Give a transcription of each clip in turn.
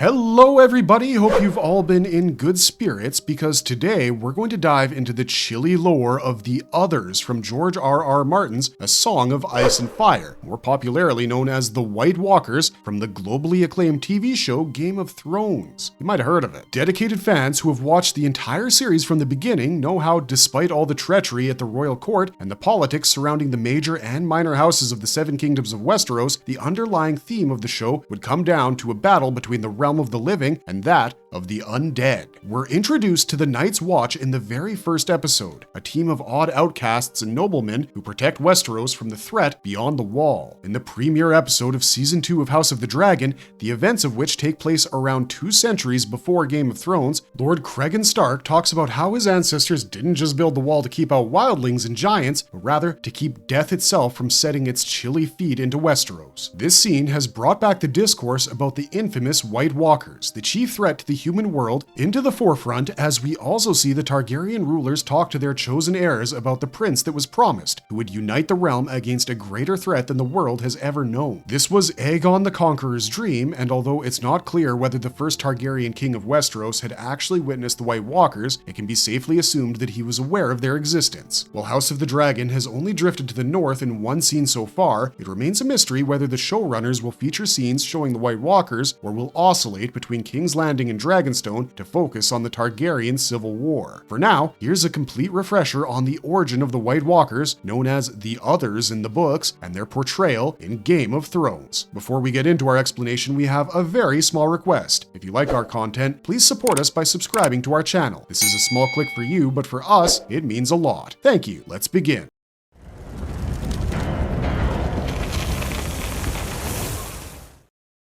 Hello everybody, hope you've all been in good spirits because today we're going to dive into the chilly lore of the Others from George R.R. Martin's A Song of Ice and Fire, more popularly known as the White Walkers from the globally acclaimed TV show Game of Thrones. You might have heard of it. Dedicated fans who have watched the entire series from the beginning know how, despite all the treachery at the royal court and the politics surrounding the major and minor houses of the Seven Kingdoms of Westeros, the underlying theme of the show would come down to a battle between the realm of the living and that of the undead. We're introduced to the Night's Watch in the very first episode, a team of odd outcasts and noblemen who protect Westeros from the threat beyond the wall. In the premiere episode of Season 2 of House of the Dragon, the events of which take place around 2 centuries before Game of Thrones, Lord Cregan Stark talks about how his ancestors didn't just build the wall to keep out wildlings and giants, but rather to keep death itself from setting its chilly feet into Westeros. This scene has brought back the discourse about the infamous White Walkers, the chief threat to the human world, into the forefront, as we also see the Targaryen rulers talk to their chosen heirs about the prince that was promised, who would unite the realm against a greater threat than the world has ever known. This was Aegon the Conqueror's dream, and although it's not clear whether the first Targaryen king of Westeros had actually witnessed the White Walkers, it can be safely assumed that he was aware of their existence. While House of the Dragon has only drifted to the north in one scene so far, it remains a mystery whether the showrunners will feature scenes showing the White Walkers or will oscillate between King's Landing and Dragonstone to focus on the Targaryen Civil War. For now, here's a complete refresher on the origin of the White Walkers, known as the Others in the books, and their portrayal in Game of Thrones. Before we get into our explanation, we have a very small request. If you like our content, please support us by subscribing to our channel. This is a small click for you, but for us, it means a lot. Thank you. Let's begin.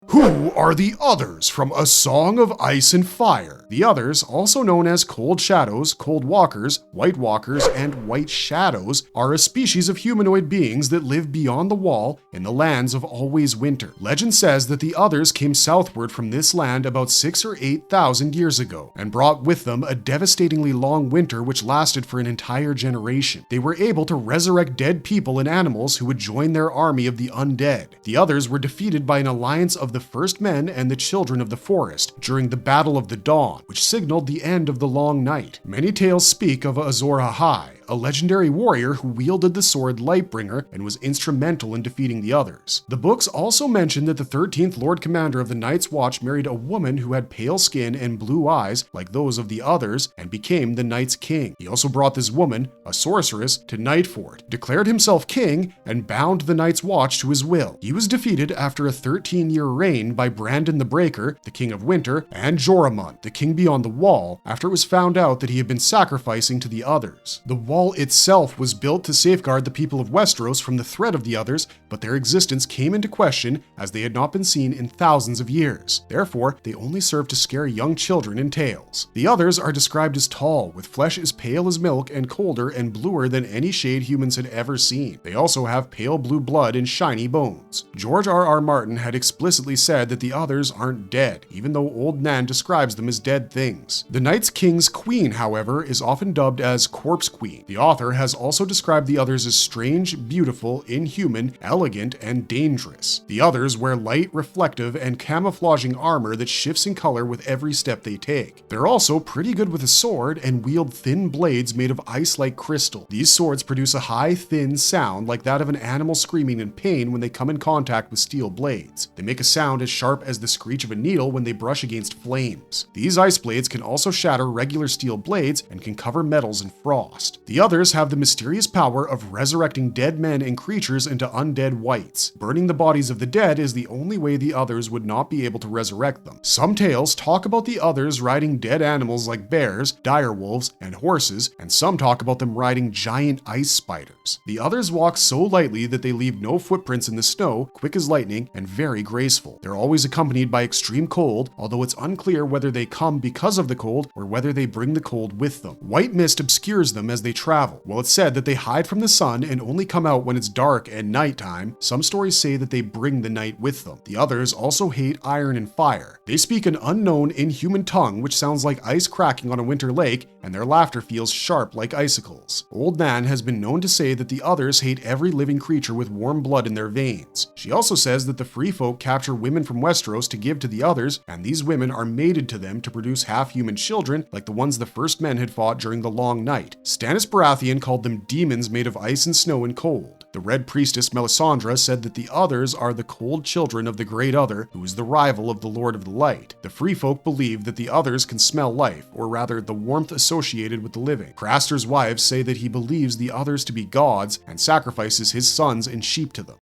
Who are the Others from A Song of Ice and Fire? The Others, also known as Cold Shadows, Cold Walkers, White Walkers, and White Shadows, are a species of humanoid beings that live beyond the wall in the lands of always winter. Legend says that the Others came southward from this land about 6,000 or 8,000 years ago and brought with them a devastatingly long winter which lasted for an entire generation. They were able to resurrect dead people and animals who would join their army of the undead. The Others were defeated by an alliance of the First Men and the Children of the Forest during the Battle of the Dawn, which signaled the end of the long night. Many tales speak of Azor Ahai, a legendary warrior who wielded the sword Lightbringer and was instrumental in defeating the Others. The books also mention that the 13th Lord Commander of the Night's Watch married a woman who had pale skin and blue eyes like those of the Others and became the Night's King. He also brought this woman, a sorceress, to Nightfort, declared himself king, and bound the Night's Watch to his will. He was defeated after a 13-year reign by Brandon the Breaker, the King of Winter, and Joramun, the King Beyond the Wall, after it was found out that he had been sacrificing to the Others. The wall itself was built to safeguard the people of Westeros from the threat of the Others, but their existence came into question as they had not been seen in thousands of years. Therefore, they only served to scare young children in tales. The Others are described as tall, with flesh as pale as milk and colder and bluer than any shade humans had ever seen. They also have pale blue blood and shiny bones. George R.R. Martin had explicitly said that the Others aren't dead, even though Old Nan describes them as dead things. The Night's King's queen, however, is often dubbed as Corpse Queen. The author has also described the Others as strange, beautiful, inhuman, elegant, and dangerous. The Others wear light, reflective, and camouflaging armor that shifts in color with every step they take. They're also pretty good with a sword and wield thin blades made of ice-like crystal. These swords produce a high, thin sound like that of an animal screaming in pain when they come in contact with steel blades. They make a sound as sharp as the screech of a needle when they brush against flames. These ice blades can also shatter regular steel blades and can cover metals in frost. The Others have the mysterious power of resurrecting dead men and creatures into undead wights. Burning the bodies of the dead is the only way the Others would not be able to resurrect them. Some tales talk about the Others riding dead animals like bears, direwolves, and horses, and some talk about them riding giant ice spiders. The Others walk so lightly that they leave no footprints in the snow, quick as lightning, and very graceful. They're always accompanied by extreme cold, although it's unclear whether they come because of the cold or whether they bring the cold with them. White mist obscures them as they travel. While it's said that they hide from the sun and only come out when it's dark and nighttime, some stories say that they bring the night with them. The others also hate iron and fire. They speak an unknown inhuman tongue which sounds like ice cracking on a winter lake, and their laughter feels sharp like icicles. Old Nan has been known to say that the others hate every living creature with warm blood in their veins. She also says that the free folk capture women from Westeros to give to the others, and these women are mated to them to produce half-human children like the ones the first men had fought during the Long Night. Stannis Baratheon called them demons made of ice and snow and cold. The Red Priestess Melisandre said that the others are the cold children of the Great Other, who is the rival of the Lord of the Light. The free folk believe that the others can smell life, or rather the warmth associated with the living. Craster's wives say that he believes the others to be gods and sacrifices his sons and sheep to them.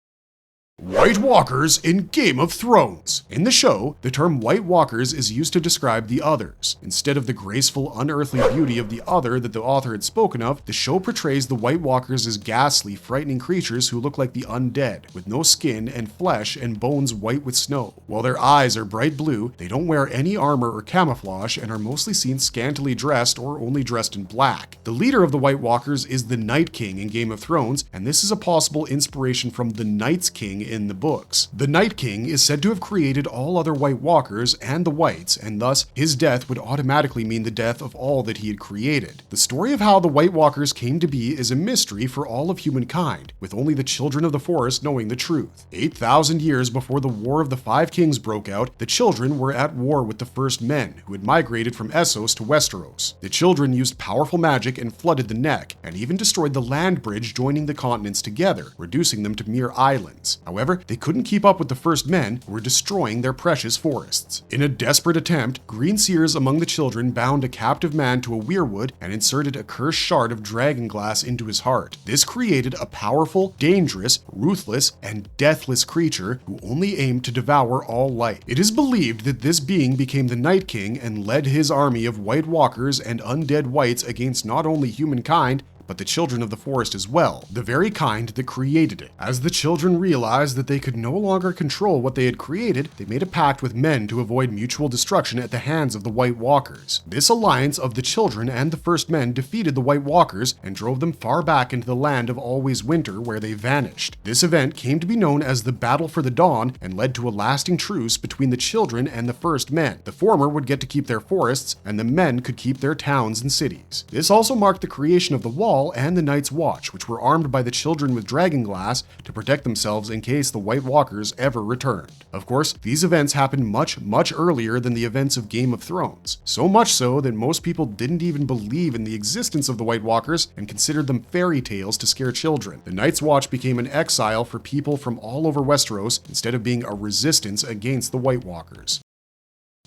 White Walkers in Game of Thrones. In the show, the term White Walkers is used to describe the others. Instead of the graceful, unearthly beauty of the other that the author had spoken of, the show portrays the White Walkers as ghastly, frightening creatures who look like the undead, with no skin and flesh and bones white with snow. While their eyes are bright blue, they don't wear any armor or camouflage and are mostly seen scantily dressed or only dressed in black. The leader of the White Walkers is the Night King in Game of Thrones, and this is a possible inspiration from the Night's King in the books. The Night King is said to have created all other White Walkers and the Whites, and thus his death would automatically mean the death of all that he had created. The story of how the White Walkers came to be is a mystery for all of humankind, with only the children of the forest knowing the truth. 8,000 years before the War of the Five Kings broke out, the children were at war with the first men, who had migrated from Essos to Westeros. The children used powerful magic and flooded the neck, and even destroyed the land bridge joining the continents together, reducing them to mere islands. However, they couldn't keep up with the first men, who were destroying their precious forests. In a desperate attempt, green seers among the children bound a captive man to a weirwood and inserted a cursed shard of dragon glass into his heart. This created a powerful, dangerous, ruthless, and deathless creature who only aimed to devour all life. It is believed that this being became the Night King and led his army of White Walkers and undead whites against not only humankind, but the children of the forest as well, the very kind that created it. As the children realized that they could no longer control what they had created, they made a pact with men to avoid mutual destruction at the hands of the White Walkers. This alliance of the children and the first men defeated the White Walkers and drove them far back into the land of always winter, where they vanished. This event came to be known as the Battle for the Dawn and led to a lasting truce between the children and the first men. The former would get to keep their forests, and the men could keep their towns and cities. This also marked the creation of the Wall and the Night's Watch, which were armed by the children with dragon glass to protect themselves in case the White Walkers ever returned. Of course, these events happened much earlier than the events of Game of Thrones. So much so that most people didn't even believe in the existence of the White Walkers and considered them fairy tales to scare children. The Night's Watch became an exile for people from all over Westeros instead of being a resistance against the White Walkers.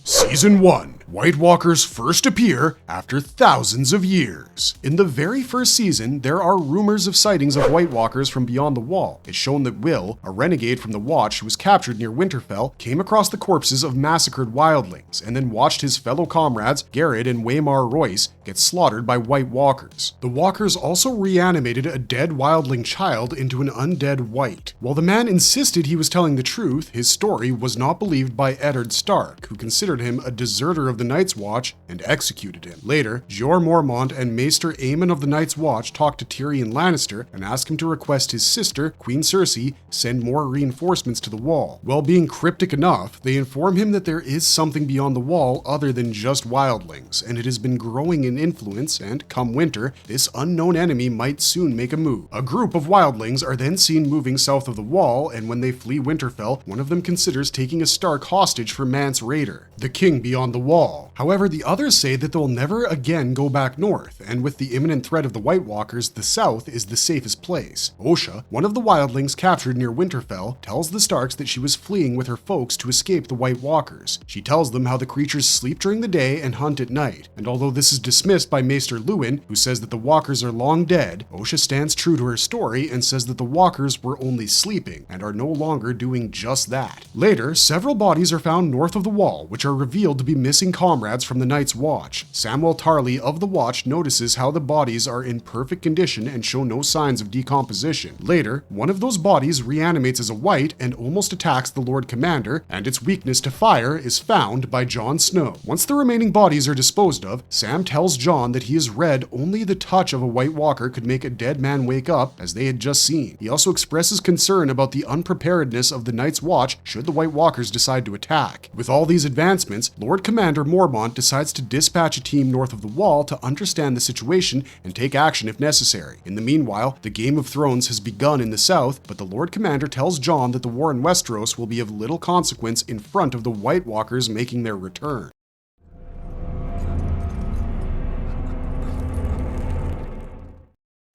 Season 1. White Walkers first appear after thousands of years. In the very first season, there are rumors of sightings of White Walkers from beyond the Wall. It's shown that Will, a renegade from the Watch who was captured near Winterfell, came across the corpses of massacred wildlings, and then watched his fellow comrades, Garrett and Waymar Royce, get slaughtered by White Walkers. The Walkers also reanimated a dead wildling child into an undead white. While the man insisted he was telling the truth, his story was not believed by Eddard Stark, who considered him a deserter of the Night's Watch and executed him. Later, Jeor Mormont and Maester Aemon of the Night's Watch talked to Tyrion Lannister and asked him to request his sister, Queen Cersei, send more reinforcements to the Wall. While being cryptic enough, they inform him that there is something beyond the Wall other than just wildlings, and it has been growing in influence, and come winter, this unknown enemy might soon make a move. A group of wildlings are then seen moving south of the Wall, and when they flee Winterfell, one of them considers taking a Stark hostage for Mance Rayder, the king beyond the Wall. However, the others say that they'll never again go back north, and with the imminent threat of the White Walkers, the south is the safest place. Osha, one of the wildlings captured near Winterfell, tells the Starks that she was fleeing with her folks to escape the White Walkers. She tells them how the creatures sleep during the day and hunt at night, and although this is dismissed by Maester Luwin, who says that the Walkers are long dead, Osha stands true to her story and says that the Walkers were only sleeping and are no longer doing just that. Later, several bodies are found north of the Wall, which are revealed to be missing comrades from the Night's Watch. Samwell Tarly of the Watch notices how the bodies are in perfect condition and show no signs of decomposition. Later, one of those bodies reanimates as a white and almost attacks the Lord Commander, and its weakness to fire is found by Jon Snow. Once the remaining bodies are disposed of, Sam tells Jon that he has read only the touch of a White Walker could make a dead man wake up, as they had just seen. He also expresses concern about the unpreparedness of the Night's Watch should the White Walkers decide to attack. With all these advancements, Lord Commander Mormont decides to dispatch a team north of the Wall to understand the situation and take action if necessary. In the meanwhile, the Game of Thrones has begun in the south, but the Lord Commander tells Jon that the war in Westeros will be of little consequence in front of the White Walkers making their return.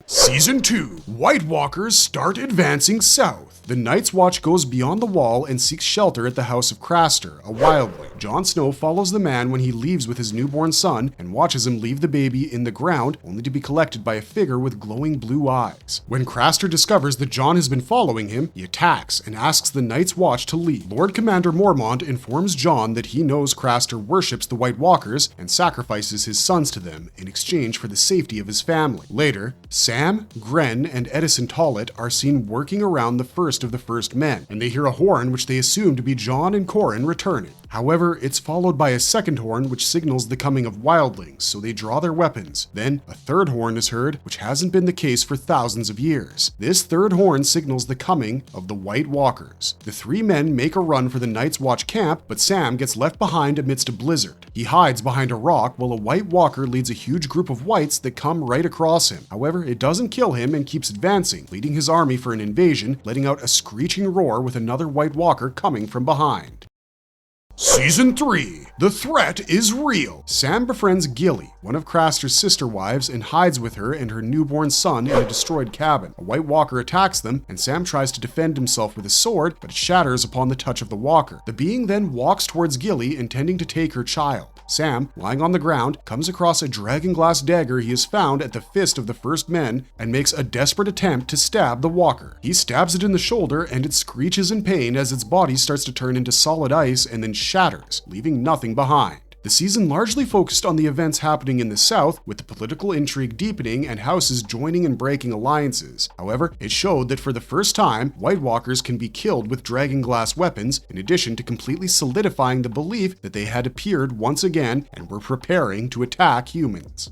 Season 2. White Walkers start advancing south. The Night's Watch goes beyond the Wall and seeks shelter at the house of Craster, a wildling. Jon Snow follows the man when he leaves with his newborn son and watches him leave the baby in the ground, only to be collected by a figure with glowing blue eyes. When Craster discovers that Jon has been following him, he attacks and asks the Night's Watch to leave. Lord Commander Mormont informs Jon that he knows Craster worships the White Walkers and sacrifices his sons to them in exchange for the safety of his family. Later, Sam, Gren, and Edison Tollett are seen working around the first of the First Men, and they hear a horn which they assume to be Jon and Corran returning. However, it's followed by a second horn which signals the coming of wildlings, so they draw their weapons. Then, a third horn is heard, which hasn't been the case for thousands of years. This third horn signals the coming of the White Walkers. The three men make a run for the Night's Watch camp, but Sam gets left behind amidst a blizzard. He hides behind a rock while a White Walker leads a huge group of whites that come right across him. However, it doesn't kill him and keeps advancing, leading his army for an invasion, letting out a screeching roar with another White Walker coming from behind. Season 3. The threat is real. Sam befriends Gilly, one of Craster's sister wives, and hides with her and her newborn son in a destroyed cabin. A White Walker attacks them, and Sam tries to defend himself with his sword, but it shatters upon the touch of the Walker. The being then walks towards Gilly, intending to take her child. Sam, lying on the ground, comes across a dragonglass dagger he has found at the fist of the First Men and makes a desperate attempt to stab the Walker. He stabs it in the shoulder and it screeches in pain as its body starts to turn into solid ice and then shatters, leaving nothing behind. The season largely focused on the events happening in the south, with the political intrigue deepening and houses joining and breaking alliances. However, it showed that for the first time, White Walkers can be killed with dragonglass weapons, in addition to completely solidifying the belief that they had appeared once again and were preparing to attack humans.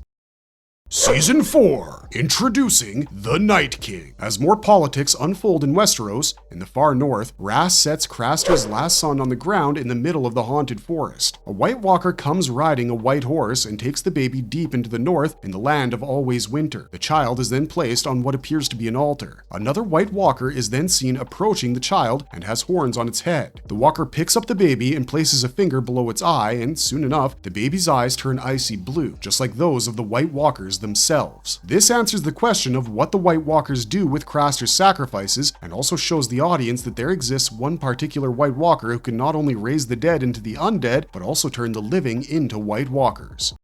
Season 4. Introducing the Night King. As more politics unfold in Westeros, in the far north, Ras sets Craster's last son on the ground in the middle of the haunted forest. A White Walker comes riding a white horse and takes the baby deep into the north in the land of always winter. The child is then placed on what appears to be an altar. Another White Walker is then seen approaching the child and has horns on its head. The Walker picks up the baby and places a finger below its eye, and soon enough, the baby's eyes turn icy blue, just like those of the White Walkers themselves. This answers the question of what the White Walkers do with Craster's sacrifices, and also shows the audience that there exists one particular White Walker who can not only raise the dead into the undead, but also turn the living into White Walkers.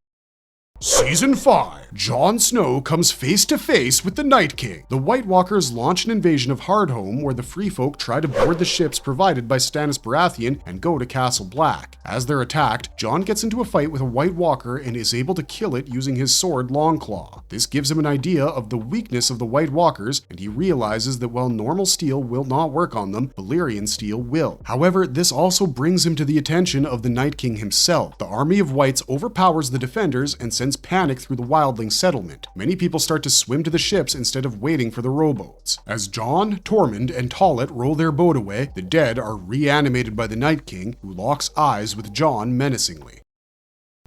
Season 5. Jon Snow comes face to face with the Night King. The White Walkers launch an invasion of Hardhome, where the free folk try to board the ships provided by Stannis Baratheon and go to Castle Black. As they're attacked, Jon gets into a fight with a White Walker and is able to kill it using his sword Longclaw. This gives him an idea of the weakness of the White Walkers, and he realizes that while normal steel will not work on them, Valyrian steel will. However, this also brings him to the attention of the Night King himself. The army of Whites overpowers the defenders and sends panic through the wildling settlement. Many people start to swim to the ships instead of waiting for the rowboats. As Jon, Tormund, and Tollett row their boat away, the dead are reanimated by the Night King, who locks eyes with Jon menacingly.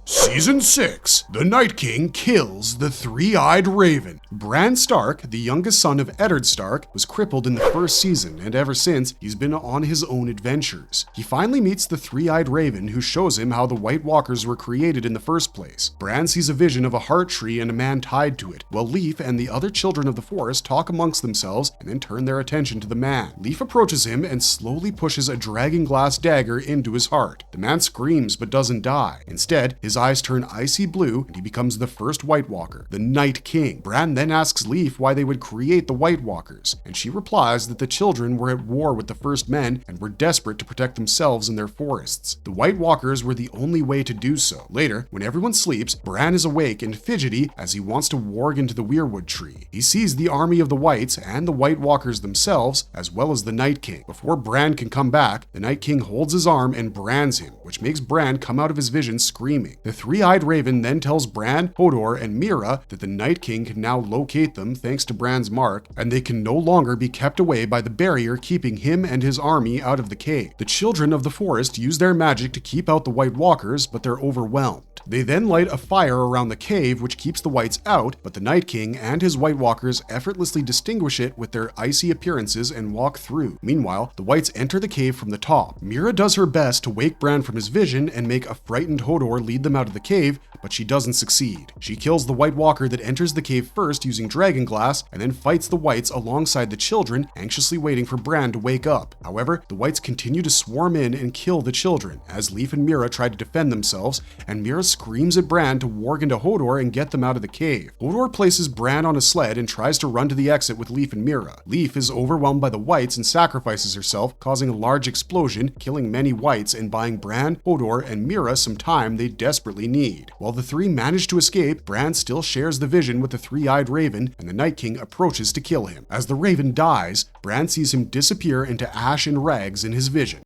Season 6. The Night King kills the Three-Eyed Raven. Bran Stark, the youngest son of Eddard Stark, was crippled in the first season, and ever since, he's been on his own adventures. He finally meets the Three-Eyed Raven, who shows him how the White Walkers were created in the first place. Bran sees a vision of a heart tree and a man tied to it, while Leaf and the other children of the forest talk amongst themselves and then turn their attention to the man. Leaf approaches him and slowly pushes a dragonglass dagger into his heart. The man screams but doesn't die. Instead, his his eyes turn icy blue and he becomes the first White Walker, the Night King. Bran then asks Leaf why they would create the White Walkers, and she replies that the children were at war with the first men and were desperate to protect themselves and their forests. The White Walkers were the only way to do so. Later, when everyone sleeps, Bran is awake and fidgety as he wants to warg into the weirwood tree. He sees the army of the Whites and the White Walkers themselves, as well as the Night King. Before Bran can come back, the Night King holds his arm and brands him, which makes Bran come out of his vision screaming. The three-eyed raven then tells Bran, Hodor, and Meera that the Night King can now locate them thanks to Bran's mark, and they can no longer be kept away by the barrier keeping him and his army out of the cave. The children of the forest use their magic to keep out the White Walkers, but they're overwhelmed. They then light a fire around the cave which keeps the Whites out, but the Night King and his White Walkers effortlessly distinguish it with their icy appearances and walk through. Meanwhile, the Whites enter the cave from the top. Meera does her best to wake Bran from his vision and make a frightened Hodor lead them out of the cave, but she doesn't succeed. She kills the White Walker that enters the cave first using dragon glass, and then fights the Whites alongside the children, anxiously waiting for Bran to wake up. However, the Whites continue to swarm in and kill the children, as Leaf and Meera try to defend themselves, and Meera screams at Bran to warg into Hodor and get them out of the cave. Hodor places Bran on a sled and tries to run to the exit with Leaf and Meera. Leaf is overwhelmed by the Whites and sacrifices herself, causing a large explosion, killing many Whites and buying Bran, Hodor, and Meera some time they desperately need. While the three manage to escape, Bran still shares the vision with the three-eyed raven, and the Night King approaches to kill him. As the raven dies, Bran sees him disappear into ash and rags in his vision.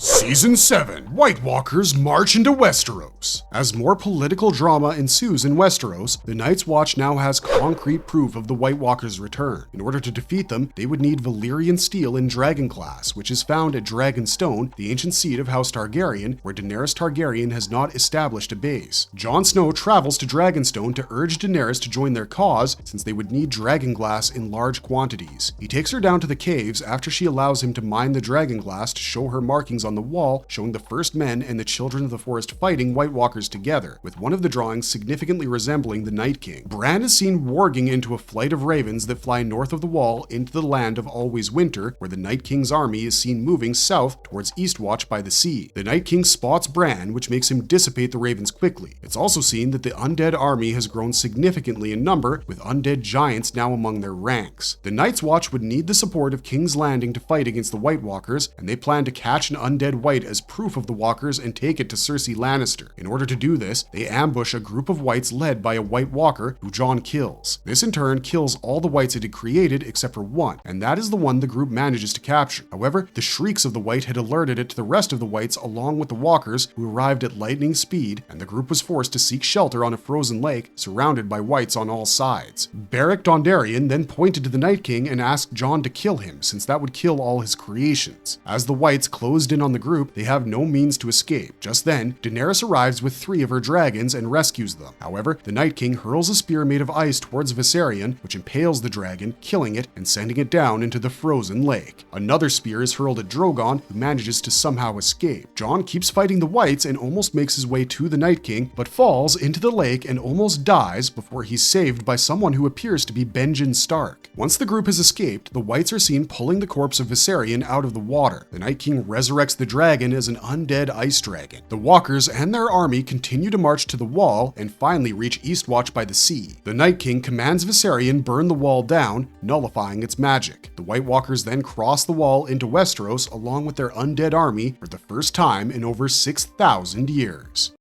Season 7, White Walkers march into Westeros. As more political drama ensues in Westeros, the Night's Watch now has concrete proof of the White Walkers' return. In order to defeat them, they would need Valyrian steel in Dragonglass, which is found at Dragonstone, the ancient seat of House Targaryen, where Daenerys Targaryen has not established a base. Jon Snow travels to Dragonstone to urge Daenerys to join their cause, since they would need Dragonglass in large quantities. He takes her down to the caves after she allows him to mine the Dragonglass to show her markings on the wall showing the first men and the children of the forest fighting White Walkers together, with one of the drawings significantly resembling the Night King. Bran is seen warging into a flight of ravens that fly north of the wall into the land of Always Winter, where the Night King's army is seen moving south towards Eastwatch by the sea. The Night King spots Bran, which makes him dissipate the ravens quickly. It's also seen that the undead army has grown significantly in number, with undead giants now among their ranks. The Night's Watch would need the support of King's Landing to fight against the White Walkers, and they plan to catch an undead White as proof of the Walkers and take it to Cersei Lannister. In order to do this, they ambush a group of Whites led by a White Walker who Jon kills. This in turn kills all the Whites it had created except for one, and that is the one the group manages to capture. However, the shrieks of the White had alerted it to the rest of the Whites along with the Walkers, who arrived at lightning speed, and the group was forced to seek shelter on a frozen lake surrounded by Whites on all sides. Beric Dondarrion then pointed to the Night King and asked Jon to kill him, since that would kill all his creations. As the Whites closed in on the group, they have no means to escape. Just then, Daenerys arrives with 3 of her dragons and rescues them. However, the Night King hurls a spear made of ice towards Viserion, which impales the dragon, killing it and sending it down into the frozen lake. Another spear is hurled at Drogon, who manages to somehow escape. Jon keeps fighting the Whites and almost makes his way to the Night King, but falls into the lake and almost dies before he's saved by someone who appears to be Benjen Stark. Once the group has escaped, the Whites are seen pulling the corpse of Viserion out of the water. The Night King resurrects the dragon as an undead ice dragon. The Walkers and their army continue to march to the wall and finally reach Eastwatch by the sea. The Night King commands Viserion burn the wall down, nullifying its magic. The White Walkers then cross the wall into Westeros along with their undead army for the first time in over 6,000 years.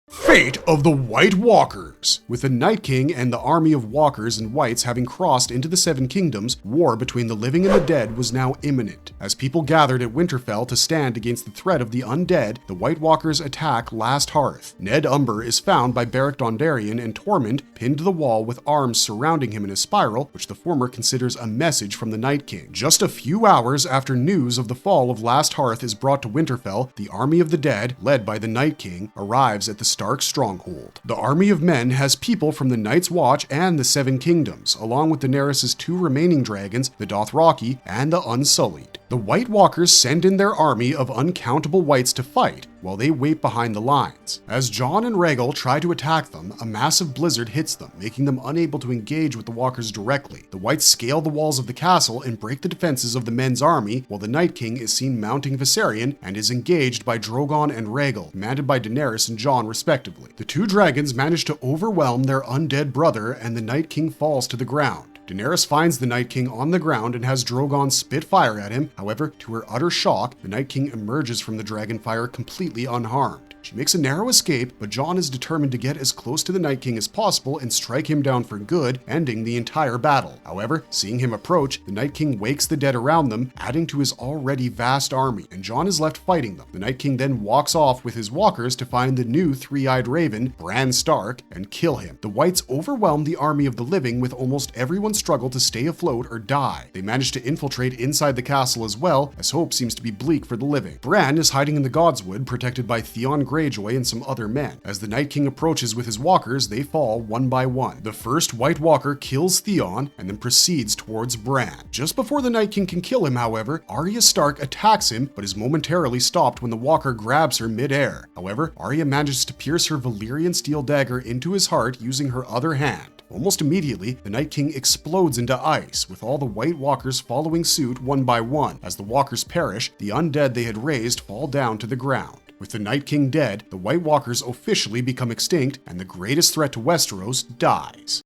Fate of the White Walkers. With the Night King and the army of Walkers and Whites having crossed into the Seven Kingdoms, war between the living and the dead was now imminent. As people gathered at Winterfell to stand against the threat of the undead, the White Walkers attack Last Hearth. Ned Umber is found by Beric Dondarrion and Tormund pinned to the wall with arms surrounding him in a spiral, which the former considers a message from the Night King. Just a few hours after news of the fall of Last Hearth is brought to Winterfell, the army of the dead, led by the Night King, arrives at the Stark stronghold. The army of men has people from the Night's Watch and the Seven Kingdoms, along with Daenerys' 2 remaining dragons, the Dothraki and the Unsullied. The White Walkers send in their army of uncountable whites to fight, while they wait behind the lines. As Jon and Rhaegal try to attack them, a massive blizzard hits them, making them unable to engage with the walkers directly. The whites scale the walls of the castle and break the defenses of the men's army, while the Night King is seen mounting Viserion and is engaged by Drogon and Rhaegal, commanded by Daenerys and Jon respectively. The two dragons manage to overwhelm their undead brother, and the Night King falls to the ground. Daenerys finds the Night King on the ground and has Drogon spit fire at him. However, to her utter shock, the Night King emerges from the dragon fire completely unharmed. She makes a narrow escape, but Jon is determined to get as close to the Night King as possible and strike him down for good, ending the entire battle. However, seeing him approach, the Night King wakes the dead around them, adding to his already vast army, and Jon is left fighting them. The Night King then walks off with his walkers to find the new three-eyed raven, Bran Stark, and kill him. The whites overwhelm the army of the living, with almost everyone struggle to stay afloat or die. They manage to infiltrate inside the castle as well, as hope seems to be bleak for the living. Bran is hiding in the Godswood, protected by Theon Greyjoy and some other men. As the Night King approaches with his walkers, they fall one by one. The first White Walker kills Theon and then proceeds towards Bran. Just before the Night King can kill him, however, Arya Stark attacks him, but is momentarily stopped when the Walker grabs her mid-air. However, Arya manages to pierce her Valyrian steel dagger into his heart using her other hand. Almost immediately, the Night King explodes into ice, with all the White Walkers following suit one by one. As the Walkers perish, the undead they had raised fall down to the ground. With the Night King dead, the White Walkers officially become extinct, and the greatest threat to Westeros dies.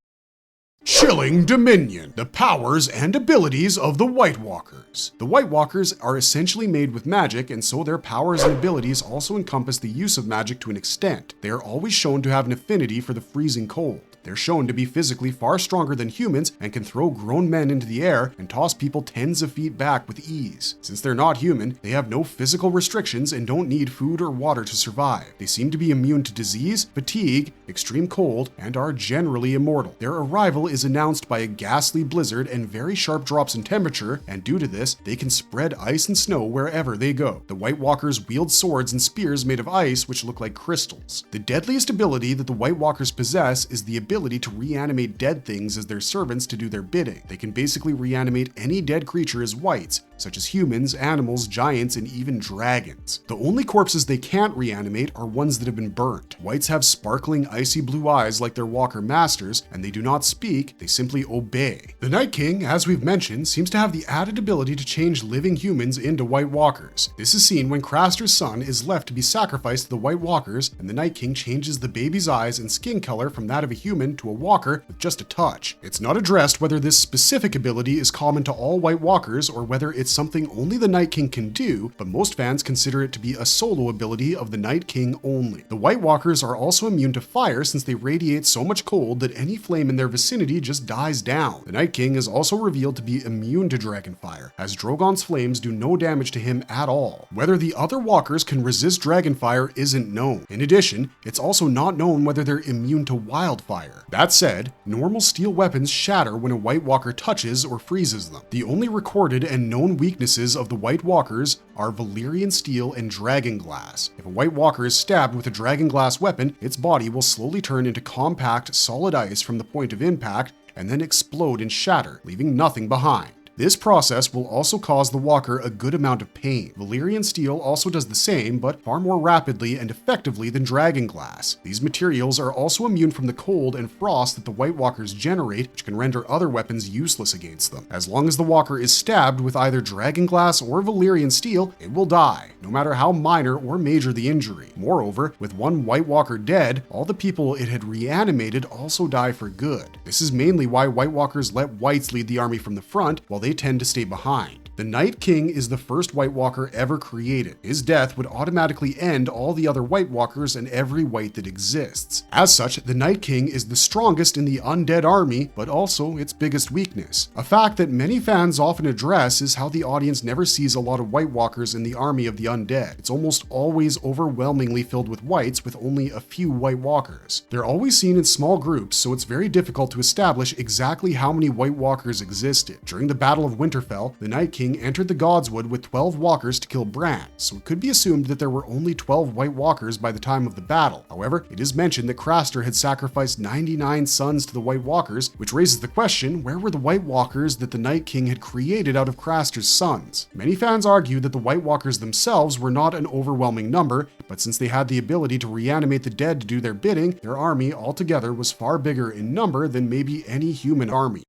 Chilling Dominion, the powers and abilities of the White Walkers. The White Walkers are essentially made with magic, and so their powers and abilities also encompass the use of magic to an extent. They are always shown to have an affinity for the freezing cold. They're shown to be physically far stronger than humans and can throw grown men into the air and toss people tens of feet back with ease. Since they're not human, they have no physical restrictions and don't need food or water to survive. They seem to be immune to disease, fatigue, extreme cold, and are generally immortal. Their arrival is announced by a ghastly blizzard and very sharp drops in temperature, and due to this, they can spread ice and snow wherever they go. The White Walkers wield swords and spears made of ice which look like crystals. The deadliest ability that the White Walkers possess is the ability to reanimate dead things as their servants to do their bidding. They can basically reanimate any dead creature as whites, such as humans, animals, giants, and even dragons. The only corpses they can't reanimate are ones that have been burnt. Whites have sparkling icy blue eyes like their Walker masters, and they do not speak, they simply obey. The Night King, as we've mentioned, seems to have the added ability to change living humans into White Walkers. This is seen when Craster's son is left to be sacrificed to the White Walkers, and the Night King changes the baby's eyes and skin color from that of a human to a Walker with just a touch. It's not addressed whether this specific ability is common to all White Walkers or whether it's something only the Night King can do, but most fans consider it to be a solo ability of the Night King only. The White Walkers are also immune to fire since they radiate so much cold that any flame in their vicinity just dies down. The Night King is also revealed to be immune to dragon fire, as Drogon's flames do no damage to him at all. Whether the other walkers can resist dragon fire isn't known. In addition, it's also not known whether they're immune to wildfire. That said, normal steel weapons shatter when a White Walker touches or freezes them. The only recorded and known weaknesses of the White Walkers are Valyrian steel and dragon glass. If a White Walker is stabbed with a dragon glass weapon, its body will slowly turn into compact, solid ice from the point of impact and then explode and shatter, leaving nothing behind. This process will also cause the Walker a good amount of pain. Valyrian steel also does the same, but far more rapidly and effectively than dragon glass. These materials are also immune from the cold and frost that the White Walkers generate, which can render other weapons useless against them. As long as the Walker is stabbed with either dragon glass or Valyrian steel, it will die, no matter how minor or major the injury. Moreover, with one White Walker dead, all the people it had reanimated also die for good. This is mainly why White Walkers let whites lead the army from the front, while they tend to stay behind. The Night King is the first White Walker ever created. His death would automatically end all the other White Walkers and every white that exists. As such, the Night King is the strongest in the undead army, but also its biggest weakness. A fact that many fans often address is how the audience never sees a lot of White Walkers in the army of the undead. It's almost always overwhelmingly filled with whites with only a few White Walkers. They're always seen in small groups, so it's very difficult to establish exactly how many White Walkers existed. During the Battle of Winterfell, the Night King King entered the Godswood with 12 walkers to kill Bran, so it could be assumed that there were only 12 White Walkers by the time of the battle. However, it is mentioned that Craster had sacrificed 99 sons to the White Walkers, which raises the question, where were the White Walkers that the Night King had created out of Craster's sons? Many fans argue that the White Walkers themselves were not an overwhelming number, but since they had the ability to reanimate the dead to do their bidding, their army altogether was far bigger in number than maybe any human army.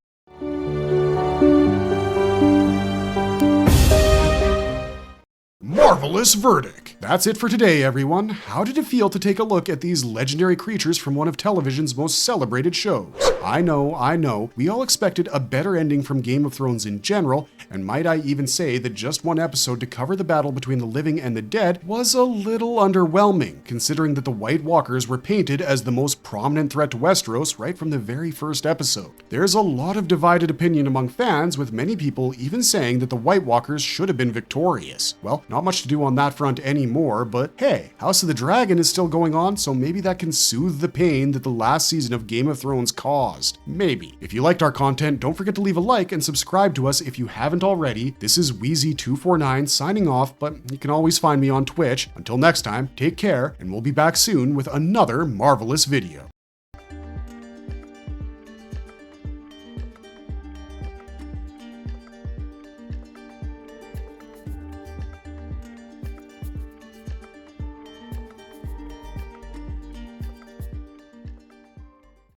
Marvelous verdict! That's it for today, everyone. How did it feel to take a look at these legendary creatures from one of television's most celebrated shows? I know, we all expected a better ending from Game of Thrones in general, and might I even say that just one episode to cover the battle between the living and the dead was a little underwhelming, considering that the White Walkers were painted as the most prominent threat to Westeros right from the very first episode. There's a lot of divided opinion among fans, with many people even saying that the White Walkers should have been victorious. Well, not much to do on that front anymore, but hey, House of the Dragon is still going on, so maybe that can soothe the pain that the last season of Game of Thrones caused. Maybe. If you liked our content, don't forget to leave a like and subscribe to us if you haven't already. This is Wheezy249 signing off, but you can always find me on Twitch. Until next time, take care, and we'll be back soon with another marvelous video.